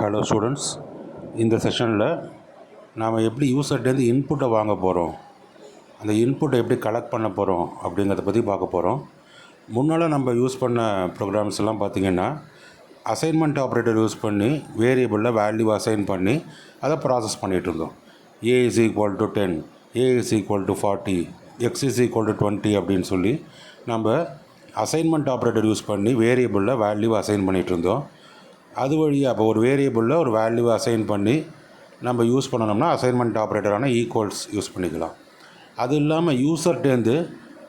Hello students, இந்த செஷனில் நாம் எப்படி யூசர்ட்டேருந்து இன்புட்டை வாங்க போகிறோம், அந்த இன்புட்டை எப்படி கலெக்ட் பண்ண போகிறோம் அப்படிங்கிறத பற்றி பார்க்க போகிறோம். முன்னால் நம்ம யூஸ் பண்ண ப்ரோக்ராம்ஸ் எல்லாம் பார்த்திங்கன்னா அசைன்மெண்ட் ஆப்ரேட்டர் யூஸ் பண்ணி வேரியபிளில் வேல்யூ அசைன் பண்ணி அதை ப்ராசஸ் பண்ணிகிட்டு இருந்தோம். A is equal to 10, A is equal to 40, X is equal to 20 அப்படின்னு சொல்லி நம்ம அசைன்மெண்ட் ஆப்ரேட்டர் யூஸ் பண்ணி வேரியபிளில் வேல்யூ அசைன் பண்ணிகிட்டு இருந்தோம். அது வழியாக அப்போ ஒரு வேரியபிளில் ஒரு வேல்யூவை அசைன் பண்ணி நம்ம யூஸ் பண்ணணும்னா அசைன்மெண்ட் ஆப்ரேட்டரான ஈக்குவல்ஸ் யூஸ் பண்ணிக்கலாம். அது இல்லாமல் யூசர்ட்டேருந்து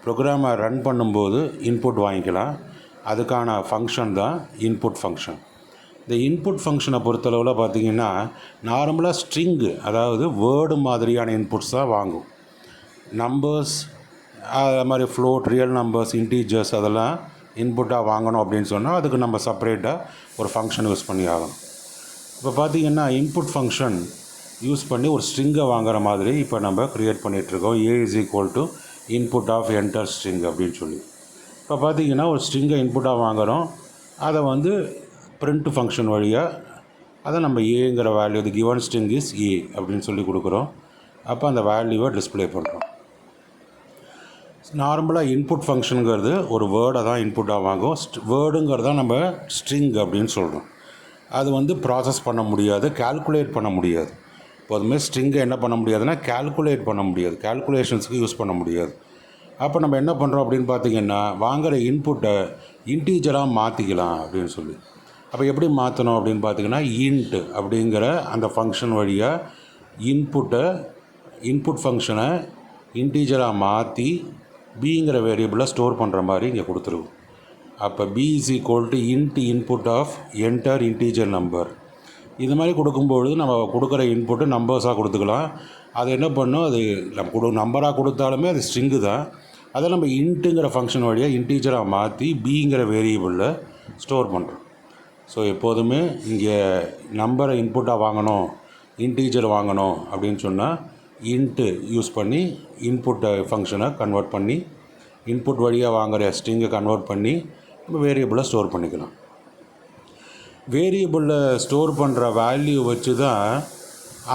ப்ரோக்ராமை ரன் பண்ணும்போது இன்புட் வாங்கிக்கலாம். அதுக்கான ஃபங்க்ஷன் தான் இன்புட் ஃபங்க்ஷன். இந்த இன்புட் ஃபங்க்ஷனை பொறுத்தளவில் பார்த்திங்கன்னா நார்மலாக ஸ்ட்ரிங்கு, அதாவது வேர்டு மாதிரியான இன்புட்ஸ் தான் வாங்கும். நம்பர்ஸ், அது மாதிரி ஃப்ளோட், ரியல் நம்பர்ஸ், இன்டீஜர்ஸ் அதெல்லாம் இன்புட்டாக வாங்கணும் அப்படின்னு சொன்னால் அதுக்கு நம்ம செப்பரேட்டாக ஒரு ஃபங்க்ஷன் யூஸ் பண்ணி ஆகணும். இப்போ பார்த்திங்கன்னா இன்புட் ஃபங்க்ஷன் யூஸ் பண்ணி ஒரு ஸ்ட்ரிங்கை வாங்குற மாதிரி இப்போ நம்ம க்ரியேட் பண்ணிகிட்ருக்கோம். A is equal to input of enter string அப்படின்னு சொல்லி. இப்போ பார்த்திங்கன்னா ஒரு ஸ்ட்ரிங்கை இன்புட்டாக வாங்குகிறோம். அதை வந்து print ஃபங்க்ஷன் வழியாக அதை நம்ம ஏங்கிற value, the given string is A அப்படின்னு சொல்லி கொடுக்குறோம். அப்போ அந்த வேல்யூவை டிஸ்பிளே பண்ணுறோம். நார்மலாக இன்புட் ஃபங்க்ஷனுங்கிறது ஒரு வேர்டை தான் இன்புட்டாக வாங்கும். வேர்டுங்கிறது தான் நம்ம ஸ்ட்ரிங் அப்படின்னு சொல்கிறோம். அது வந்து ப்ராசஸ் பண்ண முடியாது, கால்குலேட் பண்ண முடியாது. எப்போதுமே ஸ்ட்ரிங்கை என்ன பண்ண முடியாதுன்னா கால்குலேட் பண்ண முடியாது, கால்குலேஷன்ஸுக்கு யூஸ் பண்ண முடியாது. அப்போ நம்ம என்ன பண்ணுறோம் அப்படின்னு பார்த்திங்கன்னா வாங்குகிற இன்புட்டை இன்டீஜராக மாற்றிக்கலாம் அப்படின்னு சொல்லி. அப்போ எப்படி மாற்றணும் அப்படின்னு பார்த்திங்கன்னா இன்ட் அப்படிங்கிற அந்த ஃபங்க்ஷன் வழியாக இன்புட் ஃபங்க்ஷனை இன்டீஜராக மாற்றி பிங்கிற வேரியபிளை ஸ்டோர் பண்ணுற மாதிரி இங்கே கொடுத்துருவோம். அப்போ B is equal to int input of enter integer number. இது மாதிரி கொடுக்கும்பொழுது நம்ம கொடுக்குற இன்புட்டு நம்பர்ஸாக கொடுத்துக்கலாம். அது என்ன பண்ணும், அது நம்ம நம்பராக கொடுத்தாலுமே அது ஸ்ட்ரிங்கு தான். அதை நம்ம இன்ட்டுங்கிற ஃபங்க்ஷன் வழியாக இன்டீஜராக மாற்றி பிங்கிற வேரியபிளில் ஸ்டோர் பண்ணுறோம். ஸோ எப்போதுமே இங்கே நம்பரை இன்புட்டாக வாங்கணும், இன்டீஜர் வாங்கணும் அப்படின்னு சொன்னால் இன்ட்டு யூஸ் பண்ணி இன்புட் ஃபங்க்ஷனை கன்வெர்ட் பண்ணி இன்புட் வழியாக வாங்குகிற ஸ்ட்ரிங்கை கன்வெர்ட் பண்ணி நம்ம வேரியபிளை ஸ்டோர் பண்ணிக்கலாம். வேரியபிளில் ஸ்டோர் பண்ணுற வேல்யூ வச்சு தான்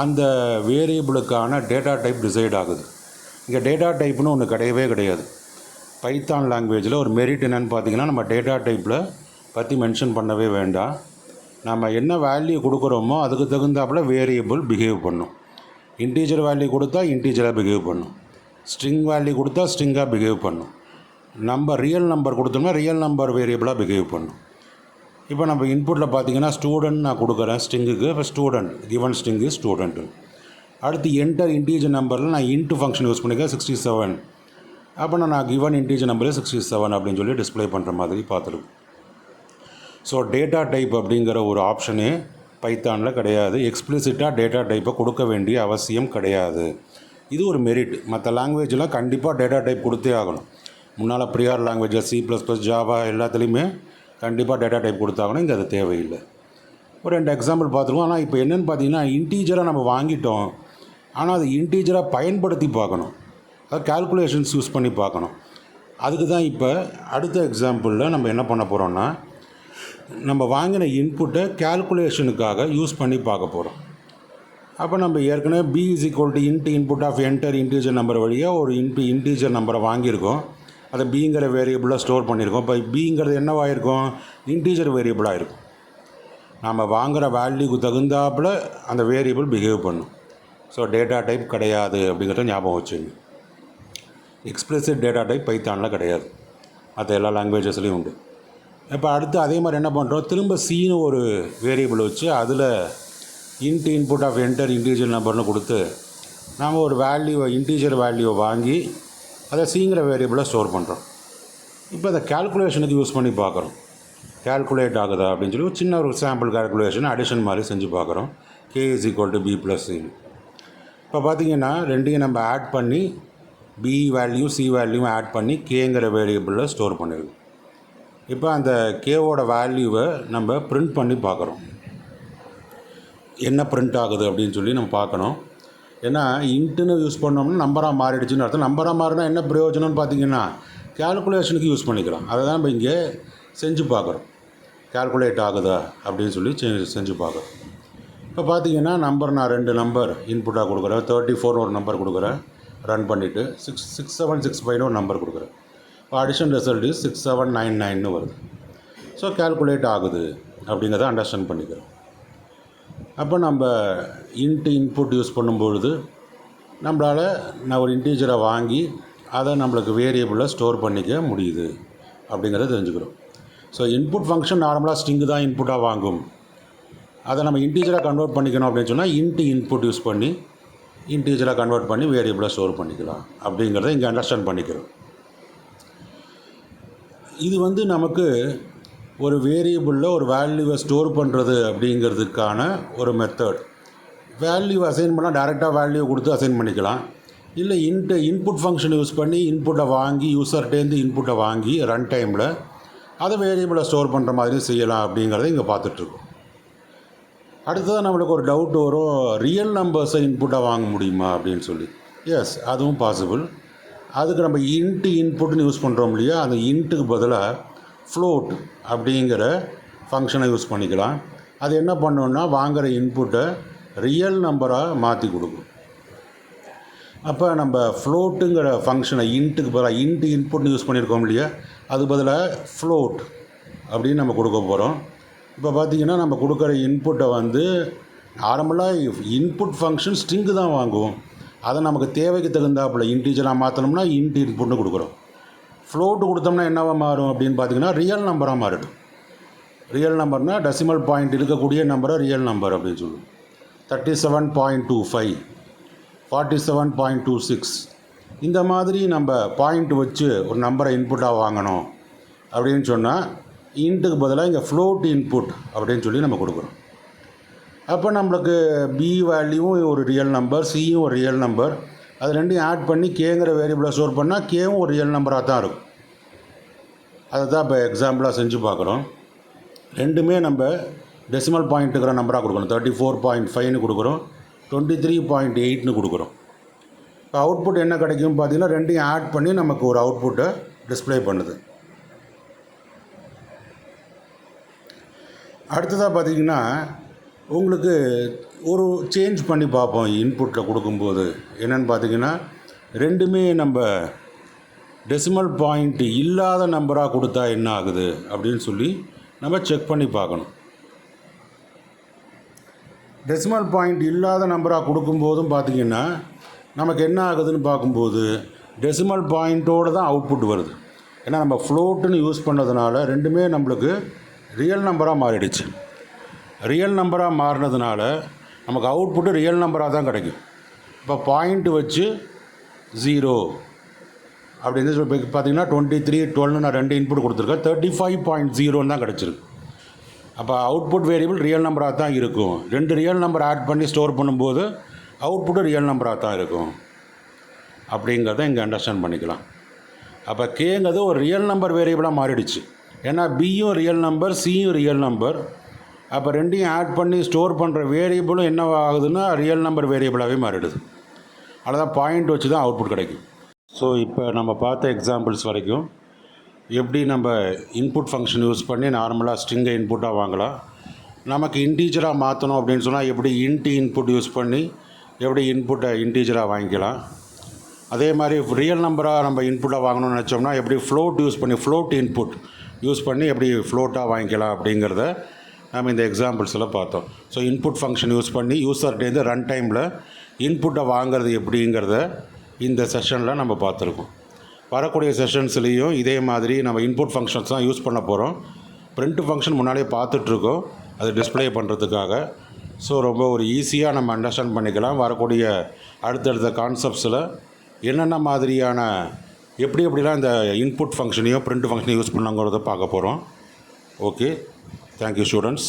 அந்த வேரியபிளுக்கான டேட்டா டைப் டிசைட் ஆகுது. இங்கே டேட்டா டைப்னு ஒன்று கிடையவே கிடையாது. பைத்தான் லாங்குவேஜில் ஒரு மெரிட் என்னென்னு பார்த்திங்கன்னா நம்ம டேட்டா டைப்பில் பற்றி மென்ஷன் பண்ணவே வேண்டாம். நம்ம என்ன வேல்யூ கொடுக்குறோமோ அதுக்கு தகுந்தாப்பில் வேரியபிள் பிஹேவ் பண்ணும். இன்டீஜர் வேல்யூ கொடுத்தா இன்டீஜராக பிஹேவ் பண்ணும், ஸ்ட்ரிங் வேல்யூ கொடுத்தா ஸ்ட்ரிங்காக பிஹேவ் பண்ணும், ரியல் நம்பர் கொடுத்தோம்னா ரியல் நம்பர் வேரியபிளாக பிஹேவ் பண்ணும். இப்போ நம்ம இன்புட்டில் பார்த்திங்கன்னா ஸ்டூடெண்ட் நான் கொடுக்குறேன் ஸ்ட்ரிங்குக்கு. இப்போ student given string is student. அடுத்து என்டர் இன்டீஜர் நம்பரில் நான் இன்ட்டு ஃபங்க்ஷன் யூஸ் பண்ணிக்கிறேன் 67. அப்போ நான் கிவன் இன்டீஜர் நம்பரே 67 அப்படின்னு சொல்லி டிஸ்பிளே பண்ணுற மாதிரி பார்த்துருக்கோம். ஸோ டேட்டா டைப் அப்படிங்கிற ஒரு ஆப்ஷனே பைத்தானில் கிடையாது. எக்ஸ்பிளிசிட்டாக டேட்டா டைப்பை கொடுக்க வேண்டிய அவசியம் கிடையாது. இது ஒரு மெரிட். மற்ற லாங்குவேஜெலாம் கண்டிப்பாக டேட்டா டைப் கொடுத்தே ஆகணும். முன்னால் ப்ரியார் லாங்குவேஜ் C++, ஜாவா எல்லாத்துலேயுமே கண்டிப்பாக டேட்டா டைப் கொடுத்தாகணும். இங்கே அது தேவையில்லை. ஒரு 2 எக்ஸாம்பிள் பார்த்துருவோம். ஆனால் இப்போ என்னென்னு பார்த்தீங்கன்னா இன்டீஜராக நம்ம வாங்கிட்டோம், ஆனால் அது இன்டீஜராக பயன்படுத்தி பார்க்கணும், அது கால்குலேஷன்ஸ் யூஸ் பண்ணி பார்க்கணும். அதுக்கு தான் இப்போ அடுத்த எக்ஸாம்பிளில் நம்ம என்ன பண்ண போகிறோன்னா நம்ம வாங்கின இன்புட்டை கால்குலேஷனுக்காக யூஸ் பண்ணி பார்க்க போகிறோம். அப்போ நம்ம ஏற்கனவே B is equal to int input of enter integer number வழியாக ஒரு இன்டீஜர் நம்பரை வாங்கியிருக்கோம். அதை பிங்கிற வேரியபிளாக ஸ்டோர் பண்ணியிருக்கோம். இப்போ பிங்கிறது என்னவாயிருக்கும், இன்டீஜர் வேரியபிளாக இருக்கும். நம்ம வாங்குகிற வேல்யூக்கு தகுந்தாப்பில் அந்த வேரியபிள் பிஹேவ் பண்ணும். ஸோ டேட்டா டைப் கிடையாது அப்படிங்கிறத ஞாபகம் வச்சுங்க. எக்ஸ்பிளிசிட் டேட்டா டைப் பைத்தானில் கிடையாது, மற்ற எல்லா லாங்குவேஜஸ்லேயும் உண்டு. இப்போ அடுத்து அதே மாதிரி என்ன பண்ணுறோம், திரும்ப Cன்னு ஒரு வேரியபிள் வச்சு அதில் இன்புட் ஆஃப் என்டர் இன்டீஜர் நம்பர்னு கொடுத்து நாம் ஒரு வேல்யூவை இன்டீஜர் வேல்யூவை வாங்கி அதை Cங்கிற வேரியபிளை ஸ்டோர் பண்ணுறோம். இப்போ அதை கால்குலேஷனுக்கு யூஸ் பண்ணி பார்க்குறோம், கால்குலேட் ஆகுதா அப்படின்னு சொல்லி ஒரு சின்ன ஒரு சாம்பிள் கால்குலேஷன் அடிஷன் மாதிரி செஞ்சு பார்க்குறோம். K is equal to B plus C. இப்போ பார்த்திங்கன்னா ரெண்டையும் நம்ம ஆட் பண்ணி B வேல்யூ C வேல்யூவும் ஆட் பண்ணி Kங்கிற வேரியபிளில் ஸ்டோர் பண்ணிடுவோம். இப்போ அந்த கேவோட வேல்யூவை நம்ம பிரிண்ட் பண்ணி பார்க்குறோம், என்ன பிரிண்ட் ஆகுது அப்படின்னு சொல்லி நம்ம பார்க்கணும். ஏன்னா இன்ட்டுன்னு யூஸ் பண்ணோம்னா நம்பராக மாறிடுச்சுன்னு அர்த்தம். நம்பராக மாறினா என்ன பிரயோஜனம்னு பார்த்திங்கன்னா கால்குலேஷனுக்கு யூஸ் பண்ணிக்கலாம். அதை தான் நம்ம இங்கே செஞ்சு பார்க்குறோம், கால்குலேட் ஆகுதா அப்படின்னு சொல்லி செஞ்சு பார்க்குறோம். இப்போ பார்த்தீங்கன்னா நம்பர் நான் 2 நம்பர் இன்புட்டாக கொடுக்குறேன். 34 ஒரு நம்பர் கொடுக்குறேன். ரன் பண்ணிவிட்டு 6765 ஒரு நம்பர் கொடுக்குறேன். இப்போ அடிஷன் ரிசல்ட் 6799 வருது. ஸோ கேல்குலேட் ஆகுது அப்படிங்கிறத அண்டர்ஸ்டாண்ட் பண்ணிக்கிறோம். அப்போ நம்ம இன்புட் யூஸ் பண்ணும்பொழுது நம்மளால் நான் ஒரு இன்டீஜரை வாங்கி அதை நம்மளுக்கு வேரியபிளில் ஸ்டோர் பண்ணிக்க முடியுது அப்படிங்கிறத தெரிஞ்சுக்கிறோம். ஸோ இன்புட் ஃபங்க்ஷன் நார்மலாக ஸ்ட்ரிங்கு தான் இன்புட்டாக வாங்கும். அதை நம்ம இன்டீஜராக கன்வெர்ட் பண்ணிக்கணும் அப்படின்னு சொன்னால் இன்புட் யூஸ் பண்ணி இன்டீஜராக கன்வெர்ட் பண்ணி வேரியபிளை ஸ்டோர் பண்ணிக்கலாம் அப்படிங்கிறத இங்கே அண்டர்ஸ்டாண்ட் பண்ணிக்கிறோம். இது நமக்கு ஒரு வேரியபிளில் ஒரு வேல்யூவை ஸ்டோர் பண்ணுறது அப்படிங்கிறதுக்கான ஒரு மெத்தட். வேல்யூ அசைன் பண்ணால் டேரெக்டாக வேல்யூ கொடுத்து அசைன் பண்ணிக்கலாம். இல்லை இன்புட் ஃபங்க்ஷன் யூஸ் பண்ணி இன்புட்டை வாங்கி யூசர்கிட்டேருந்து இன்புட்டை வாங்கி ரன் டைமில் அதை வேரியபிளை ஸ்டோர் பண்ணுற மாதிரி செய்யலாம் அப்படிங்கிறத இங்கே பார்த்துட்ருக்கோம். அடுத்ததாக நம்மளுக்கு ஒரு டவுட் வரும், ரியல் நம்பர்ஸை இன்புட்டாக வாங்க முடியுமா அப்படின்னு சொல்லி. எஸ், அதுவும் பாசிபிள். அதுக்கு நம்ம இன்புட்னு யூஸ் பண்ணுறோம் இல்லையா, அந்த இன்ட்டுக்கு பதிலாக ஃப்ளோட் அப்படிங்கிற ஃபங்க்ஷனை யூஸ் பண்ணிக்கலாம். அது என்ன பண்ணோன்னா வாங்குகிற இன்புட்டை ரியல் நம்பராக மாற்றி கொடுக்கும். அப்போ நம்ம ஃப்ளோட்டுங்கிற ஃபங்க்ஷனை இன்ட்டுக்கு பதிலாக இன்புட்னு யூஸ் பண்ணியிருக்கோம் இல்லையா, அது பதிலாக ஃப்ளோட் அப்படின்னு நம்ம கொடுக்க போகிறோம். இப்போ பார்த்திங்கன்னா நம்ம கொடுக்குற இன்புட்டை நார்மலாக இன்புட் ஃபங்க்ஷன் ஸ்ட்ரிங்கு தான் வாங்குவோம். அதை நமக்கு தேவைக்கு தகுந்தாப்பில் இன்டீஜராக மாற்றணும்னா இன்புட்னு கொடுக்குறோம். ஃப்ளோட்டு கொடுத்தோம்னா என்னவா மாறும் அப்படின்னு பார்த்திங்கன்னா ரியல் நம்பராக மாறிடும். ரியல் நம்பர்னால் டெசிமல் பாயிண்ட் இருக்கக்கூடிய நம்பரை ரியல் நம்பர் அப்படின்னு சொல்லுவோம். 37.25, 47.26 இந்த மாதிரி நம்ம பாயிண்ட் வச்சு ஒரு நம்பரை இன்புட்டாக வாங்கணும் அப்படின்னு சொன்னால் இன்ட்டுக்கு பதிலாக இங்கே ஃப்ளோட் இன்புட் அப்படின்னு சொல்லி நம்ம கொடுக்குறோம். அப்போ நம்மளுக்கு பி வேல்யூவும் ஒரு ரியல் நம்பர், சியும் ஒரு ரியல் நம்பர், அது ரெண்டையும் ஆட் பண்ணி கேங்கிற வேரியபிளை ஸ்டோர் பண்ணால் கேவும் ஒரு ரியல் நம்பராக தான் இருக்கும். அதை தான் இப்போ எக்ஸாம்பிளாக செஞ்சு பார்க்குறோம். ரெண்டுமே நம்ம டெசிமல் பாயிண்ட் இருக்கிற நம்பராக கொடுக்குறோம். 34.5ன்னு கொடுக்குறோம், 23.8ன்னு கொடுக்குறோம். இப்போ அவுட்புட் என்ன கிடைக்கும் பார்த்தீங்கன்னா ரெண்டையும் ஆட் பண்ணி நமக்கு ஒரு அவுட்புட்டை டிஸ்பிளே பண்ணுது. அடுத்ததாக பார்த்திங்கன்னா உங்களுக்கு ஒரு சேஞ்ச் பண்ணி பார்ப்போம். இன்புட்டில் கொடுக்கும்போது என்னென்னு பார்த்திங்கன்னா ரெண்டுமே நம்ம டெசிமல் பாயிண்ட் இல்லாத நம்பராக கொடுத்தா என்ன ஆகுது அப்படின்னு சொல்லி நம்ம செக் பண்ணி பார்க்கணும். டெசிமல் பாயிண்ட் இல்லாத நம்பராக கொடுக்கும்போதும் பார்த்திங்கன்னா நமக்கு என்ன ஆகுதுன்னு பார்க்கும்போது டெசிமல் பாயிண்ட்டோடு தான் அவுட்புட் வருது. ஏன்னா நம்ம ஃப்ளோட்டுன்னு யூஸ் பண்ணதுனால ரெண்டுமே நம்மளுக்கு ரியல் நம்பராக மாறிடுச்சு. ரியல் நம்பராக மாறினதுனால நமக்கு அவுட்புட்டு ரியல் நம்பராக தான் கிடைக்கும். இப்போ பாயிண்ட்டு வச்சு 0 அப்படின்னு சொல்லி பார்த்திங்கன்னா 23, 12 நான் 2 இன்புட் கொடுத்துருக்கேன். 35.0 தான் கிடச்சிருக்கு. அப்போ அவுட்புட் வேரியபிள் ரியல் நம்பராக தான் இருக்கும். 2 ரியல் நம்பர் ஆட் பண்ணி ஸ்டோர் பண்ணும்போது அவுட்புட்டு ரியல் நம்பராக தான் இருக்கும் அப்படிங்கிறத இங்கே அண்டர்ஸ்டாண்ட் பண்ணிக்கலாம். அப்போ கேங்கிறது ஒரு ரியல் நம்பர் வேரியபிளாக மாறிடுச்சு. ஏன்னா பியும் ரியல் நம்பர், சியும் ரியல் நம்பர். அப்போ ரெண்டையும் ஆட் பண்ணி ஸ்டோர் பண்ணுற வேரியபிளும் என்ன ஆகுதுன்னா ரியல் நம்பர் வேரியபிளாகவே மாறிடுது. அதான் பாயிண்ட் வச்சு தான் அவுட்புட் கிடைக்கும். ஸோ இப்போ நம்ம பார்த்த எக்ஸாம்பிள்ஸ் வரைக்கும் எப்படி நம்ம இன்புட் ஃபங்க்ஷன் யூஸ் பண்ணி நார்மலாக ஸ்ட்ரிங்கை இன்புட்டாக வாங்கலாம், நமக்கு இன்டீஜராக மாற்றணும் அப்படின்னு சொன்னால் எப்படி இன்புட் யூஸ் பண்ணி எப்படி இன்புட்டை இன்டீஜராக வாங்கிக்கலாம், அதே மாதிரி ரியல் நம்பராக நம்ம இன்புட்டாக வாங்கணும்னு நினச்சோம்னா எப்படி ஃப்ளோட் யூஸ் பண்ணி ஃப்ளோட் இன்புட் யூஸ் பண்ணி எப்படி ஃப்ளோட்டாக வாங்கிக்கலாம் அப்படிங்கிறத நம்ம இந்த எக்ஸாம்பிள்ஸில் பார்த்தோம். ஸோ இன்புட் ஃபங்க்ஷன் யூஸ் பண்ணி யூசர்கிட்டேருந்து ரன் டைமில் இன்புட்டை வாங்கிறது எப்படிங்கிறத இந்த செஷனில் நம்ம பார்த்துருக்கோம். வரக்கூடிய செஷன்ஸ்லேயும் இதே மாதிரி நம்ம இன்புட் ஃபங்க்ஷன்ஸ் தான் யூஸ் பண்ண போகிறோம். பிரிண்ட் ஃபங்க்ஷன் முன்னாடியே பார்த்துட்ருக்கோம், அது டிஸ்பிளே பண்ணுறதுக்காக. ஸோ ரொம்ப ஒரு ஈஸியாக நம்ம அண்டர்ஸ்டாண்ட் பண்ணிக்கலாம். வரக்கூடிய அடுத்தடுத்த கான்செப்ட்ஸில் என்னென்ன மாதிரியான எப்படிலாம் இந்த இன்புட் ஃபங்க்ஷனையும் பிரிண்ட் ஃபங்க்ஷனையும் யூஸ் பண்ணாங்கிறத பார்க்க போகிறோம். Okay, thank you students.